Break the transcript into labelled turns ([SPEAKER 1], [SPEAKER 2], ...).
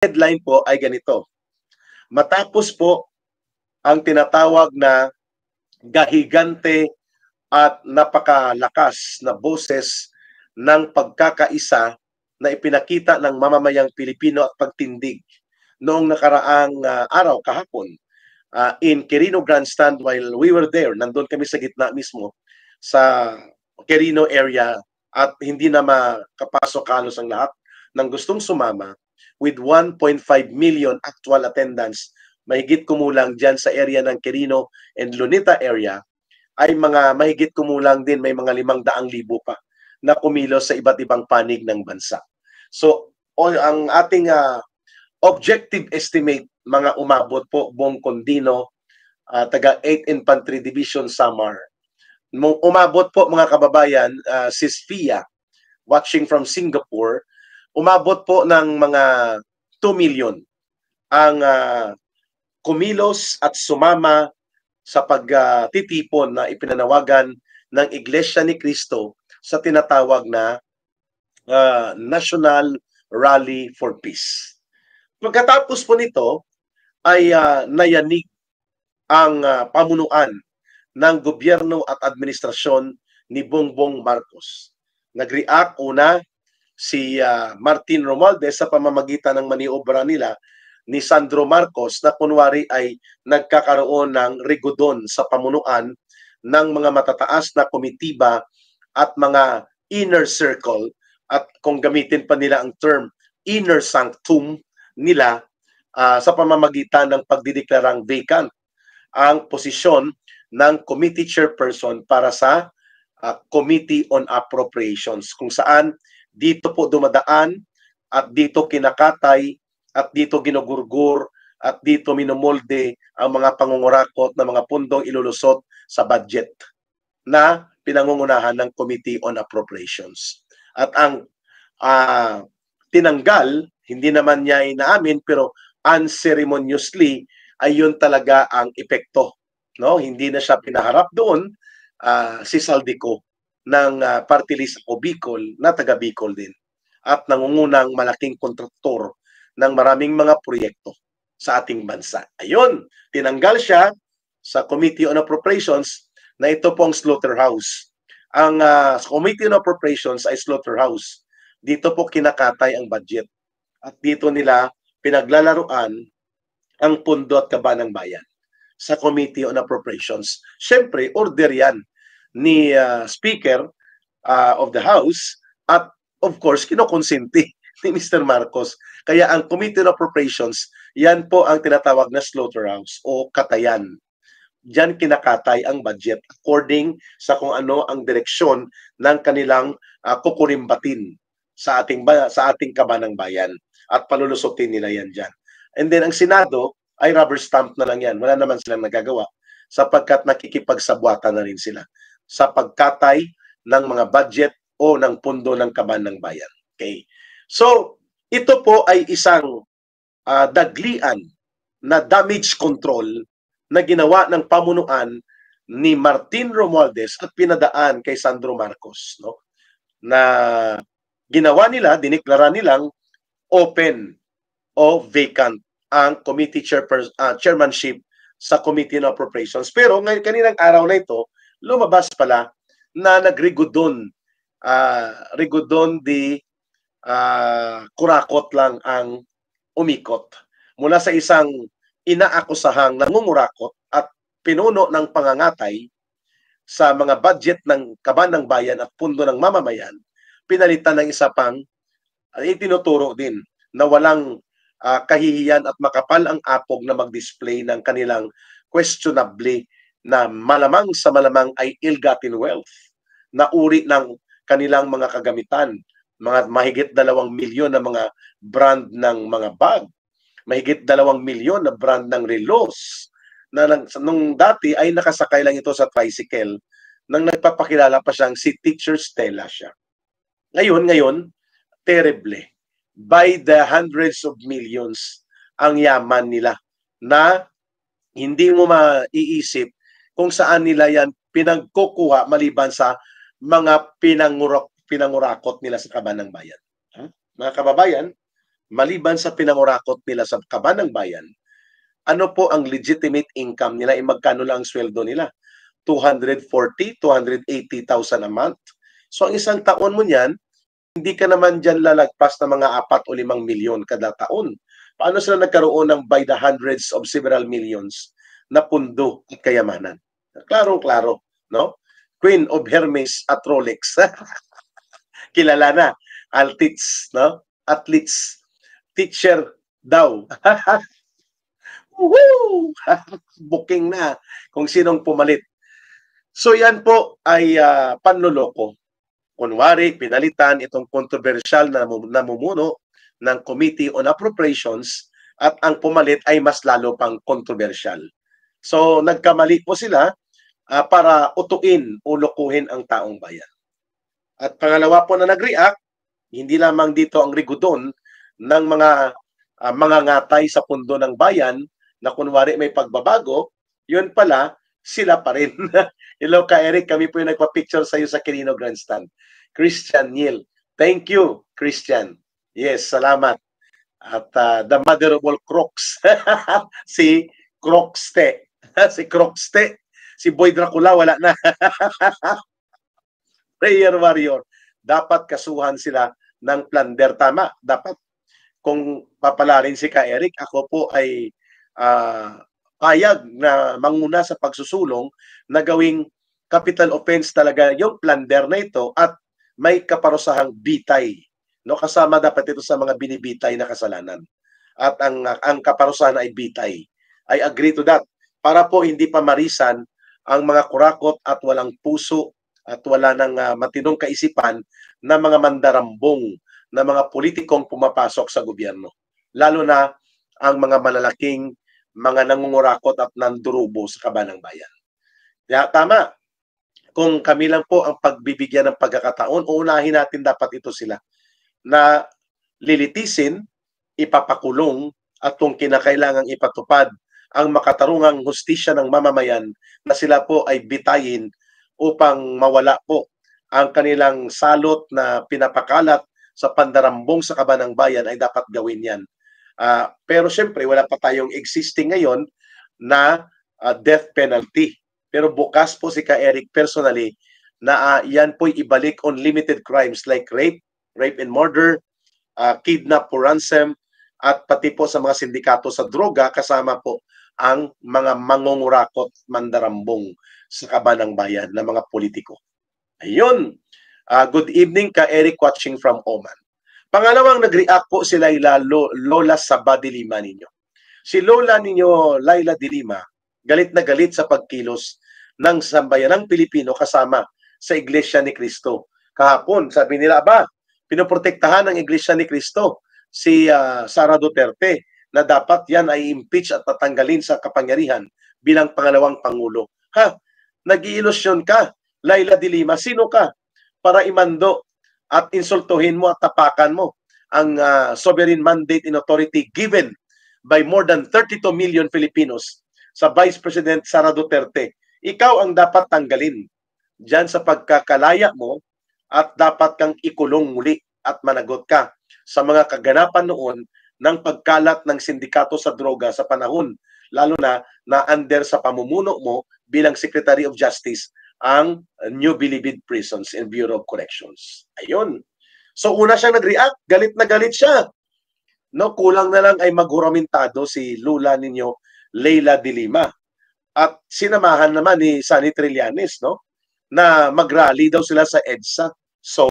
[SPEAKER 1] headline po ay ganito. Matapos po ang tinatawag na gahigante at napakalakas na boses ng pagkakaisa na ipinakita ng mamamayang Pilipino at pagtindig noong nakaraang araw kahapon in Quirino Grandstand while we were there. Nandun kami sa gitna mismo sa Quirino area at hindi na makapasok halos ang lahat ng gustong sumama with 1.5 million actual attendance. Mahigit kumulang dyan sa area ng Quirino and Lunita area ay mga mahigit kumulang din, may mga 500,000 pa na kumilos sa iba't ibang panig ng bansa. So, ang ating objective estimate, mga umabot po, Bong Condino, taga 8th Infantry Division, Samar. Umabot po mga kababayan, si Sfia, watching from Singapore, umabot po ng mga 2 million ang kumilos at sumama sa pagtitipon na ipinanawagan ng Iglesia ni Cristo sa tinatawag na National Rally for Peace. Pagkatapos po nito ay nayanig ang pamunuan ng gobyerno at administrasyon ni Bongbong Marcos. Nag-react una si Martin Romualdez sa pamamagitan ng maniobra nila ni Sandro Marcos na kunwari ay nagkakaroon ng rigodon sa pamunuan ng mga matataas na komitiba at mga inner circle, at kung gamitin pa nila ang term inner sanctum nila sa pamamagitan ng pagdideklarang vacant ang posisyon ng committee chairperson para sa Committee on Appropriations, kung saan dito po dumadaan at dito kinakatay at dito ginugurgur at dito minumolde ang mga pangungurakot na mga pundong ilulusot sa budget na pinangungunahan ng Committee on Appropriations. At ang tinanggal, hindi naman niya inaamin, pero unceremoniously ay yun talaga ang epekto. No? Hindi na siya pinaharap doon si Saldico ng party list o Bicol na taga Bicol din at nangungunang malaking kontraktor ng maraming mga proyekto sa ating bansa. Ayun, tinanggal siya sa Committee on Appropriations na ito pong slaughterhouse. Ang Committee on Appropriations ay slaughterhouse. Dito po kinakatay ang budget at dito nila pinaglalaruan ang pundo at kaba ng bayan sa Committee on Appropriations. Siyempre, order yan ni Speaker of the House at of course, kinokonsenti ni Mr. Marcos. Kaya ang Committee on Appropriations, yan po ang tinatawag na slaughterhouse o katayan. Diyan kinakatay ang budget according sa kung ano ang direksyon ng kanilang kukurimbatin sa ating kabanang bayan at palulusutin nila yan dyan. And then ang Senado ay rubber stamp na lang yan. Wala naman silang nagagawa sapagkat nakikipagsabwatan na rin sila sa pagkatay ng mga budget o ng pundo ng kabanang bayan. Okay. So, ito po ay isang daglian na damage control na ginawa ng pamunuan ni Martin Romualdez at pinadaan kay Sandro Marcos, no? Na ginawa nila, diniklara nilang open o vacant ang committee chairmanship sa Committee on Appropriations. Pero ngayon kaninang araw na ito, lumabas pala na nagrigodon di kurakot lang ang umikot mula sa isang inaakusahang nangungurakot at pinuno ng pangangatay sa mga budget ng kabanang bayan at pundo ng mamamayan, pinalitan ng isa pang itinuturo din na walang kahihiyan at makapal ang apog na mag-display ng kanilang questionably na malamang sa malamang ay ill-gotten wealth na uri ng kanilang mga kagamitan, mga mahigit 2 milyon na mga brand ng mga bag, mahigit 2 milyon na brand ng relos, na nung dati ay nakasakay lang ito sa tricycle nang nagpapakilala pa siyang si Teacher Stella siya. Ngayon, terrible. By the hundreds of millions ang yaman nila na hindi mo maiisip kung saan nila yan pinagkukuha maliban sa mga pinangurakot nila sa kabanang bayan. Mga kababayan, maliban sa pinangurakot nila sa kaban ng bayan, ano po ang legitimate income nila? Magkano lang ang sweldo nila? 240, 280,000 a month. So ang isang taon mo niyan, hindi ka naman dyan lalagpas na mga 4 o 5 milyon kada taon. Paano sila nagkaroon ng by the hundreds of several millions na pundo at kayamanan? Klarong-klaro, no? Queen of Hermes at Rolex. Kilala na. Altits, no? Athletes. Teacher daw. Woohoo! Booking na kung sinong pumalit. So yan po ay panloloko. Kunwari, pinalitan itong controversial na namumuno ng Committee on Appropriations at ang pumalit ay mas lalo pang controversial. So nagkamali po sila para utuin o lokohin ang taong bayan. At pangalawa po na nag-react, hindi lamang dito ang rigudon ng mga ngatay sa pundo ng bayan na kunwari may pagbabago, yun pala, sila pa rin. Hello ka Eric, kami po yung nagpa-picture sa iyo sa Quirino Grandstand. Christian Neil. Thank you, Christian. Yes, salamat. At the mother of all crocs, si Crocste. Si Crocste. Si Boy Dracula, wala na. Prayer warrior. Dapat kasuhan sila ng plunder. Tama, dapat. Kung papalarin si Ka Eric, ako po ay payag na manguna sa pagsusulong na gawing capital offense talaga yung plunder na ito at may kaparusahang bitay. No, kasama dapat ito sa mga binibitay na kasalanan. At ang kaparusahan ay bitay. I agree to that. Para po hindi pa marisan ang mga kurakot at walang puso at wala ng matinong kaisipan na mga mandarambong na mga politikong pumapasok sa gobyerno. Lalo na ang mga malalaking mga nangungurakot at nandurubo sa kaban ng bayan. Kaya tama, kung kami lang po ang pagbibigyan ng pagkakataon, uunahin natin dapat ito sila na lilitisin, ipapakulong at kung kinakailangang ipatupad ang makatarungang hustisya ng mamamayan na sila po ay bitayin upang mawala po ang kanilang salot na pinapakalat sa pandarambong sa kaban ng bayan ay dapat gawin yan. Pero syempre, wala pa tayong existing ngayon na death penalty. Pero bukas po si Ka Eric personally na yan po'y ibalik on limited crimes like rape and murder, kidnap for ransom, at pati po sa mga sindikato sa droga kasama po ang mga mangungurakot mandarambong sa kaban ng bayan na mga politiko. Ayun. Good evening Ka Eric watching from Oman. Pangalawang nag-react po si Lola Saba de Lima ninyo. Si Lola ninyo, Laila de Lima, galit na galit sa pagkilos ng sambayanang Pilipino kasama sa Iglesia ni Cristo. Kahapon, sabi nila, pinoprotektahan ng Iglesia ni Cristo si Sara Duterte na dapat yan ay impeach at tatanggalin sa kapangyarihan bilang pangalawang Pangulo. Nag-iilusyon ka, Laila de Lima, sino ka para imando at insultuhin mo at tapakan mo ang sovereign mandate and authority given by more than 32 million Filipinos sa Vice President Sara Duterte. Ikaw ang dapat tanggalin dyan sa pagkakalaya mo at dapat kang ikulong muli at managot ka sa mga kaganapan noon ng pagkalat ng sindikato sa droga sa panahon, lalo na under sa pamumuno mo bilang Secretary of Justice ang New Bilibid Prisons and Bureau of Corrections. Ayun. So una siyang nag-react, galit na galit siya. No, kulang na lang ay maghuramentado si Lula ninyo, Leila de Lima. At sinamahan naman ni Sunny Trillanes, no, na mag-rally daw sila sa EDSA. So